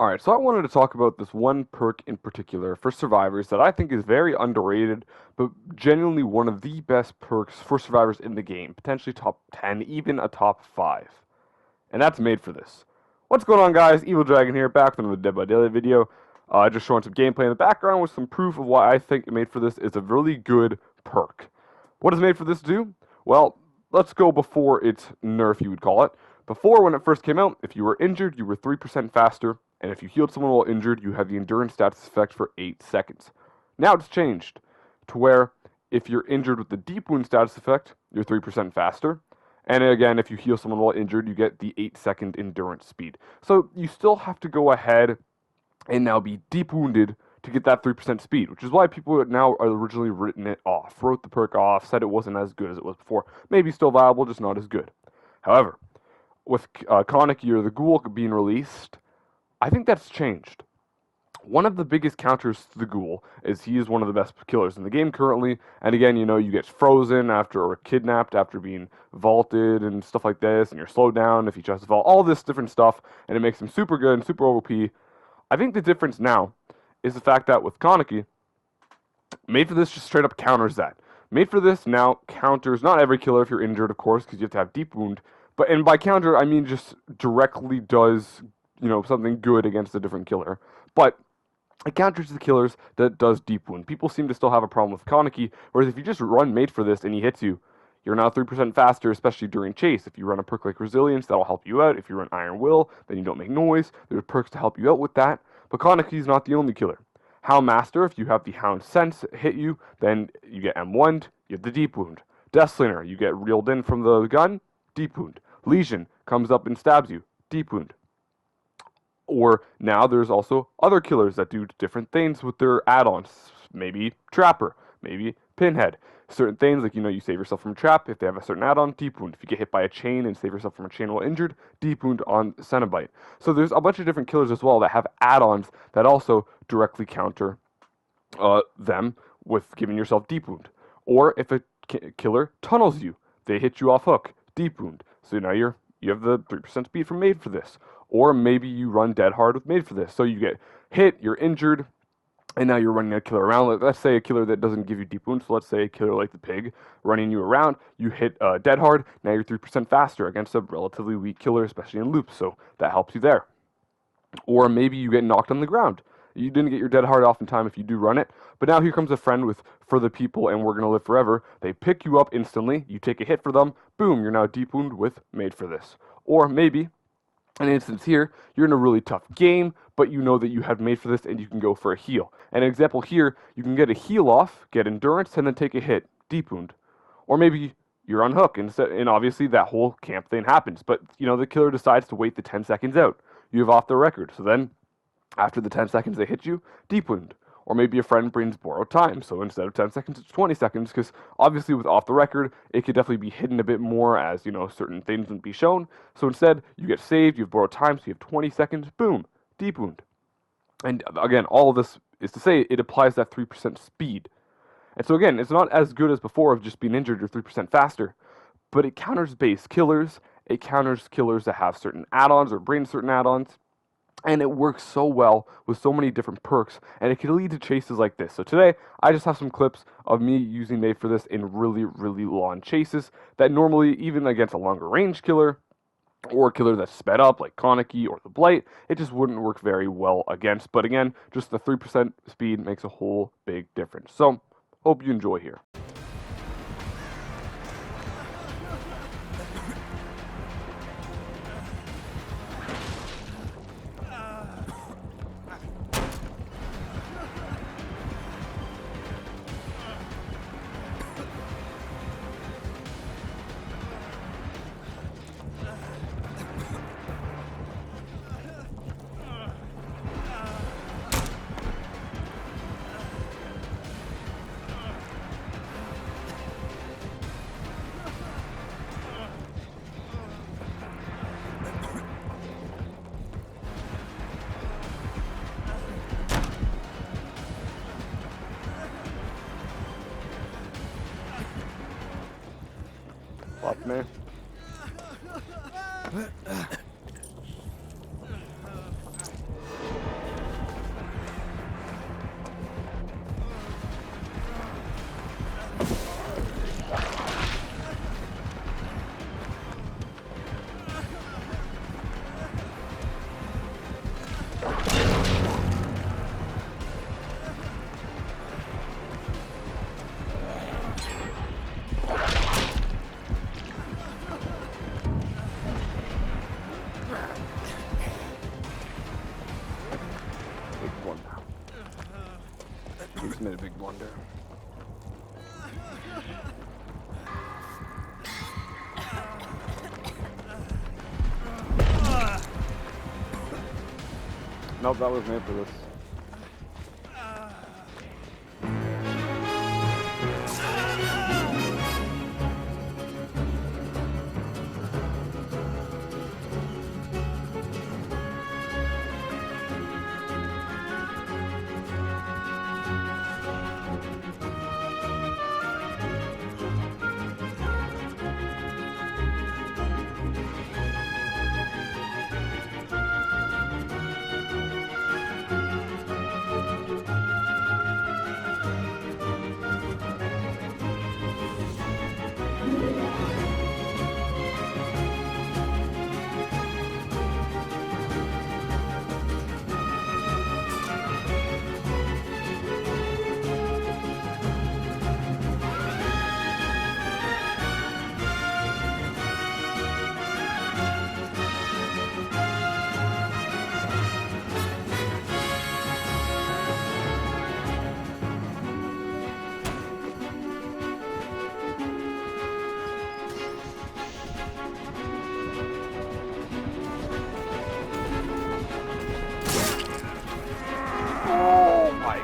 Alright, so I wanted to talk about this one perk in particular for survivors that I think is very underrated, but genuinely one of the best perks for survivors in the game, potentially top 10, even a top 5. And that's made for this. What's going on, guys? Evil Dragon here, back with another Dead by Daylight video. Just showing some gameplay in the background with some proof of why I think made for this is a really good perk. What does made for this do? Well, let's go before its nerf, you would call it. Before, when it first came out, if you were injured, you were 3% faster, and if you healed someone while injured, you have the endurance status effect for 8 seconds. Now it's changed to where if you're injured with the deep wound status effect, you're 3% faster. And again, if you heal someone while injured, you get the 8-second endurance speed. So you still have to go ahead and now be deep wounded to get that 3% speed, which is why people now are originally written it off, wrote the perk off, said it wasn't as good as it was before. Maybe still viable, just not as good. However, with Koniki or the Ghoul being released, I think that's changed. One of the biggest counters to the Ghoul is he is one of the best killers in the game currently. And again, you get frozen after or kidnapped after being vaulted and stuff like this, and you're slowed down if you try to vault, all this different stuff, and it makes him super good and super OP. I think the difference now is the fact that with Kaneki, Made for this just straight up counters that. Made for this now counters not every killer if you're injured, of course, because you have to have deep wound. But and by counter I mean just directly does something good against a different killer. But it counters the killers that does deep wound. People seem to still have a problem with Kaneki, whereas if you just run made for this and he hits you, you're now 3% faster, especially during chase. If you run a perk like Resilience, that'll help you out. If you run Iron Will, then you don't make noise. There's perks to help you out with that. But Kaneki's not the only killer. Hound Master, if you have the Hound Sense hit you, then you get M1'd, you have the deep wound. Death Slinger, you get reeled in from the gun, deep wound. Legion comes up and stabs you, deep wound. Or now there's also other killers that do different things with their add-ons. Maybe Trapper, maybe Pinhead. Certain things like you save yourself from a trap if they have a certain add-on, deep wound. If you get hit by a chain and save yourself from a chain while injured, deep wound on Cenobite. So there's a bunch of different killers as well that have add-ons that also directly counter them with giving yourself deep wound. Or if a killer tunnels you, they hit you off hook, deep wound. So now you have the 3% speed from made for this. Or maybe you run dead hard with made for this. So you get hit, you're injured, and now you're running a killer around. Let's say a killer that doesn't give you deep wounds. So let's say a killer like the pig running you around. You hit dead hard. Now you're 3% faster against a relatively weak killer, especially in loops. So that helps you there. Or maybe you get knocked on the ground. You didn't get your dead hard off in time if you do run it. But now here comes a friend with For the People and We're Gonna Live Forever. They pick you up instantly. You take a hit for them. Boom, you're now deep wound with made for this. Or maybe an instance here, you're in a really tough game, but you know that you have made for this and you can go for a heal. An example here, you can get a heal off, get endurance, and then take a hit, deep wound. Or maybe you're on hook, and obviously that whole camp thing happens, but the killer decides to wait the 10 seconds out. You have off the record, so then after the 10 seconds they hit you, deep wound. Or maybe a friend brings borrowed time, so instead of 10 seconds, it's 20 seconds, because obviously with off the record, it could definitely be hidden a bit more as, certain things wouldn't be shown. So instead, you get saved, you have borrowed time, so you have 20 seconds, boom, deep wound. And again, all of this is to say it applies that 3% speed. And so again, it's not as good as before of just being injured, you're 3% faster, but it counters base killers, it counters killers that have certain add-ons or bring certain add-ons, and it works so well with so many different perks, and it can lead to chases like this. So today, I just have some clips of me using made for this in really, really long chases that normally, even against a longer range killer, or a killer that's sped up, like Kaneki or the Blight, it just wouldn't work very well against. But again, just the 3% speed makes a whole big difference. So, hope you enjoy here. Fuck me. made a big blunder. Nope, that was made for this.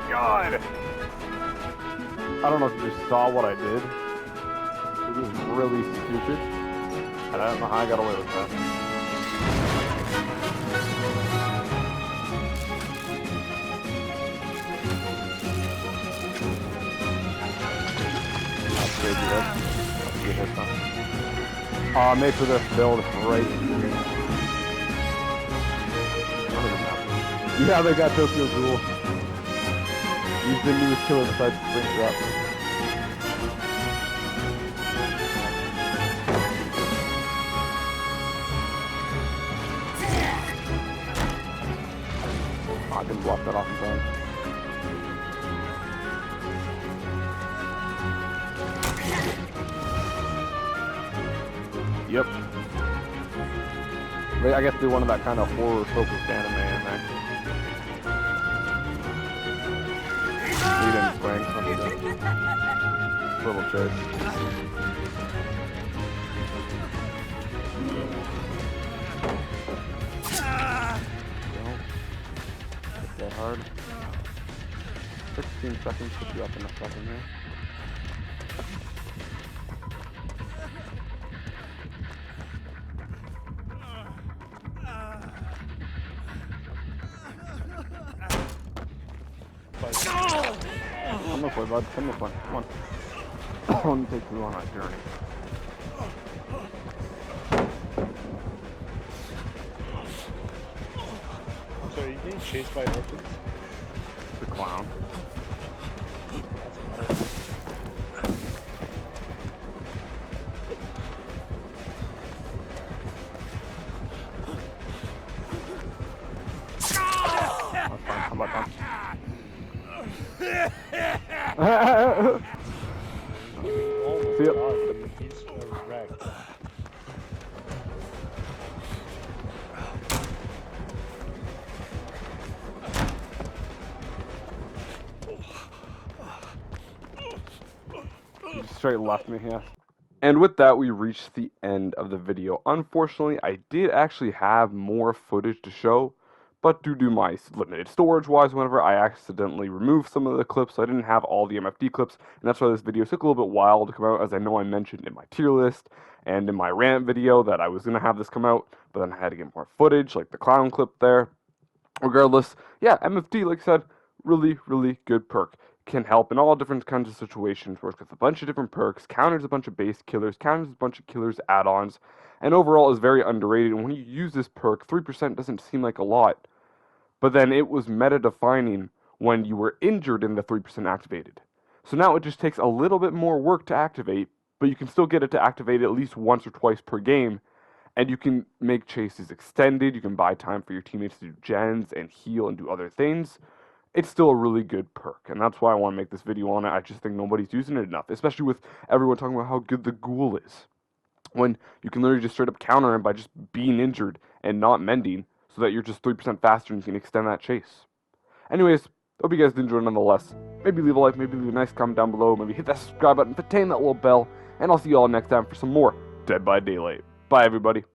God! I don't know if you just saw what I did. It was really stupid. And I don't know how I got away with that. That's crazy, right? That's a good hit, huh? Made for this build right here. Yeah, they got Tokyo Ghoul. He's the newest killer besides Springtrap. I can block that off in time. Yep. I guess do one of that kind of horror-focused anime in there. He didn't swing. Little chase. Hit that hard. 16 seconds, put you up in a second here. Come this way, bud. Come this way. Come on. I want to take you on that journey. So are you getting chased by orphans? The clown. That's fine. How about that? See ya. He's wrecked. You straight left me here. And with that, we reached the end of the video. Unfortunately, I did actually have more footage to show, but due to my limited storage-wise, whenever I accidentally removed some of the clips, I didn't have all the MFD clips, and that's why this video took a little bit while to come out, as I know I mentioned in my tier list and in my rant video that I was going to have this come out, but then I had to get more footage, like the clown clip there. Regardless, yeah, MFD, like I said, really, really good perk. Can help in all different kinds of situations, works with a bunch of different perks, counters a bunch of base killers, counters a bunch of killers add-ons, and overall is very underrated. And when you use this perk, 3% doesn't seem like a lot, but then it was meta-defining when you were injured in the 3% activated. So now it just takes a little bit more work to activate, but you can still get it to activate at least once or twice per game, and you can make chases extended, you can buy time for your teammates to do gens and heal and do other things. It's still a really good perk, and that's why I want to make this video on it. I just think nobody's using it enough, especially with everyone talking about how good the Ghoul is. When you can literally just straight up counter him by just being injured and not mending, so that you're just 3% faster and you can extend that chase. Anyways, Hope you guys did enjoy nonetheless. Maybe leave a like, maybe leave a nice comment down below, maybe hit that subscribe button, retain that little bell, and I'll see you all next time for some more Dead by Daylight. Bye, everybody.